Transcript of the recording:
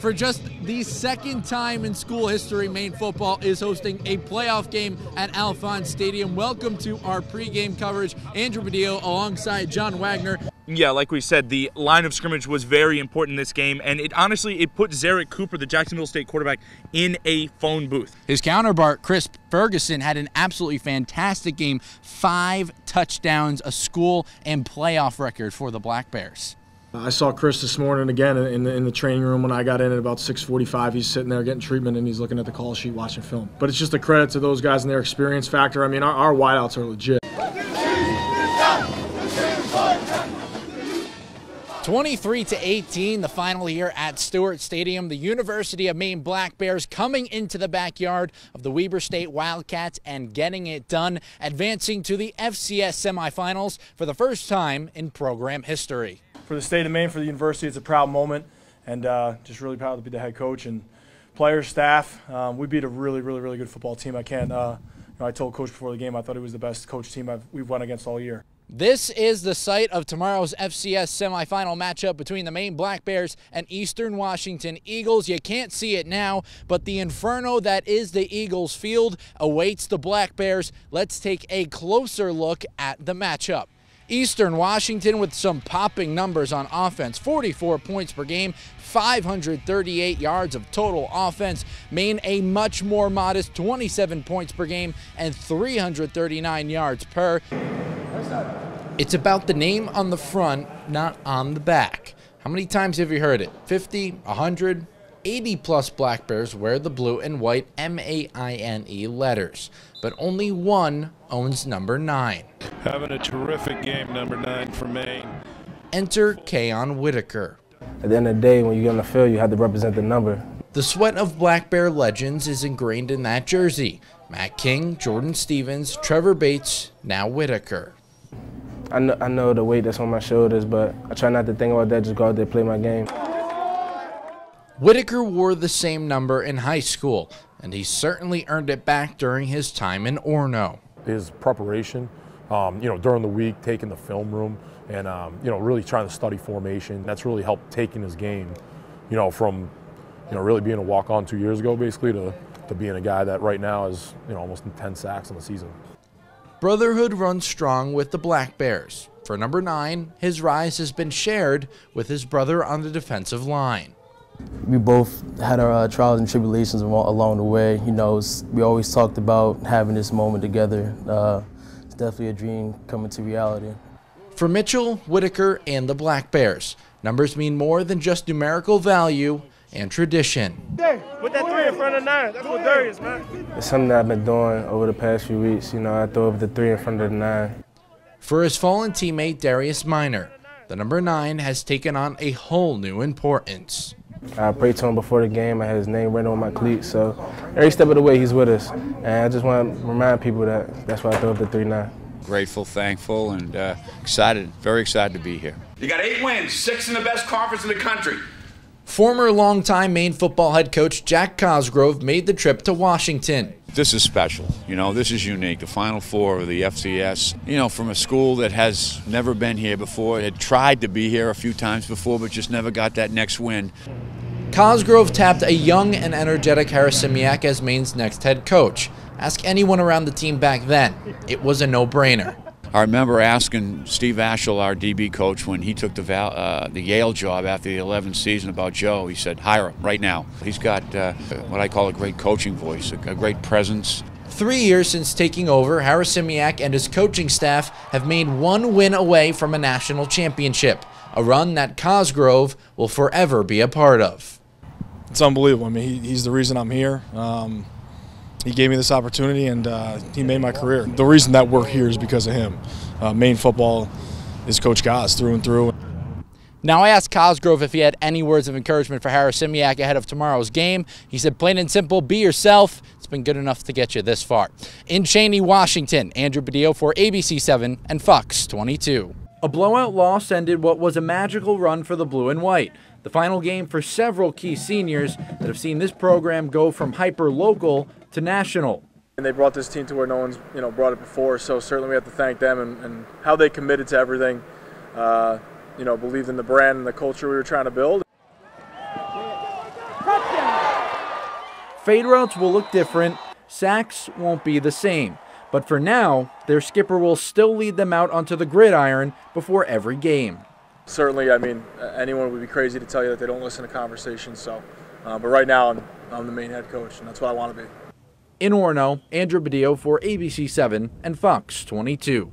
For just the second time in school history, Maine football is hosting a playoff game at Alphonse Stadium. Welcome to our pregame coverage. Andrew Badillo alongside John Wagner. Yeah, like we said, the line of scrimmage was very important in this game, and it put Zarek Cooper, the Jacksonville State quarterback, in a phone booth. His counterpart, Chris Ferguson, had an absolutely fantastic game. 5 touchdowns, a school and playoff record for the Black Bears. I saw Chris this morning again in the training room when I got in at about 6:45. He's sitting there getting treatment and he's looking at the call sheet watching film. But it's just a credit to those guys and their experience factor. I mean, our wideouts are legit. 23-18, the final here at Stewart Stadium. The University of Maine Black Bears coming into the backyard of the Weber State Wildcats and getting it done, advancing to the FCS semifinals for the first time in program history. For the state of Maine, for the university, it's a proud moment, and just really proud to be the head coach and players, staff. We beat a really good football team. I can't. I told Coach before the game I thought he was the best coach team we've won against all year. This is the site of tomorrow's FCS semifinal matchup between the Maine Black Bears and Eastern Washington Eagles. You can't see it now, but the inferno that is the Eagles field awaits the Black Bears. Let's take a closer look at the matchup. Eastern Washington with some popping numbers on offense, 44 points per game, 538 yards of total offense. Maine a much more modest 27 points per game and 339 yards per. It's about the name on the front, not on the back. How many times have you heard it? 50, 100? 80-plus Black Bears wear the blue and white M-A-I-N-E letters, but only one owns number 9. Having a terrific game, number 9 for Maine. Enter Keon Whitaker. At the end of the day, when you get on the field, you have to represent the number. The sweat of Black Bear legends is ingrained in that jersey. Matt King, Jordan Stevens, Trevor Bates, now Whitaker. I know the weight that's on my shoulders, but I try not to think about that, just go out there and play my game. Whitaker wore the same number in high school, and he certainly earned it back during his time in Orono. His preparation, during the week, taking the film room, and really trying to study formation. That's really helped taking his game, from really being a walk-on 2 years ago, basically, to being a guy that right now is almost 10 sacks in the season. Brotherhood runs strong with the Black Bears. For number 9, his rise has been shared with his brother on the defensive line. We both had our trials and tribulations along the way. We always talked about having this moment together. It's definitely a dream coming to reality. For Mitchell, Whitaker, and the Black Bears, numbers mean more than just numerical value and tradition. Hey, put that 3 in front of 9. That's what Darius, man. It's something that I've been doing over the past few weeks. I throw up the 3 in front of the 9. For his fallen teammate Darius Minor, the number 9 has taken on a whole new importance. I prayed to him before the game. I had his name written on my cleats, so every step of the way he's with us. And I just want to remind people that's why I throw up the 3-9. Grateful, thankful, and excited, very excited to be here. You got 8 wins, 6 in the best conference in the country. Former longtime Maine football head coach Jack Cosgrove made the trip to Washington. This is special. This is unique. The Final Four of the FCS, from a school that has never been here before, had tried to be here a few times before, but just never got that next win. Cosgrove tapped a young and energetic Harrisimiak as Maine's next head coach. Ask anyone around the team back then. It was a no-brainer. I remember asking Steve Ashel, our DB coach, when he took the Yale job after the 11th season about Joe. He said, hire him right now. He's got what I call a great coaching voice, a great presence. 3 years since taking over, Harrisimiak and his coaching staff have made 1 win away from a national championship, a run that Cosgrove will forever be a part of. It's unbelievable. I mean, he's the reason I'm here. He gave me this opportunity, and he made my career. The reason that we're here is because of him. Maine football is Coach Goss through and through. Now, I asked Cosgrove if he had any words of encouragement for Harrisimiak ahead of tomorrow's game. He said, plain and simple, be yourself. It's been good enough to get you this far. In Cheney, Washington, Andrew Badillo for ABC 7 and Fox 22. A blowout loss ended what was a magical run for the blue and white. The final game for several key seniors that have seen this program go from hyper-local to national. And they brought this team to where no one's brought it before, so certainly we have to thank them and how they committed to everything, believed in the brand and the culture we were trying to build. Fade routes will look different, sacks won't be the same. But for now, their skipper will still lead them out onto the gridiron before every game. Certainly, I mean, anyone would be crazy to tell you that they don't listen to conversations. So, but right now, I'm the main head coach, and that's what I want to be. In Orono, Andrew Badillo for ABC 7 and Fox 22.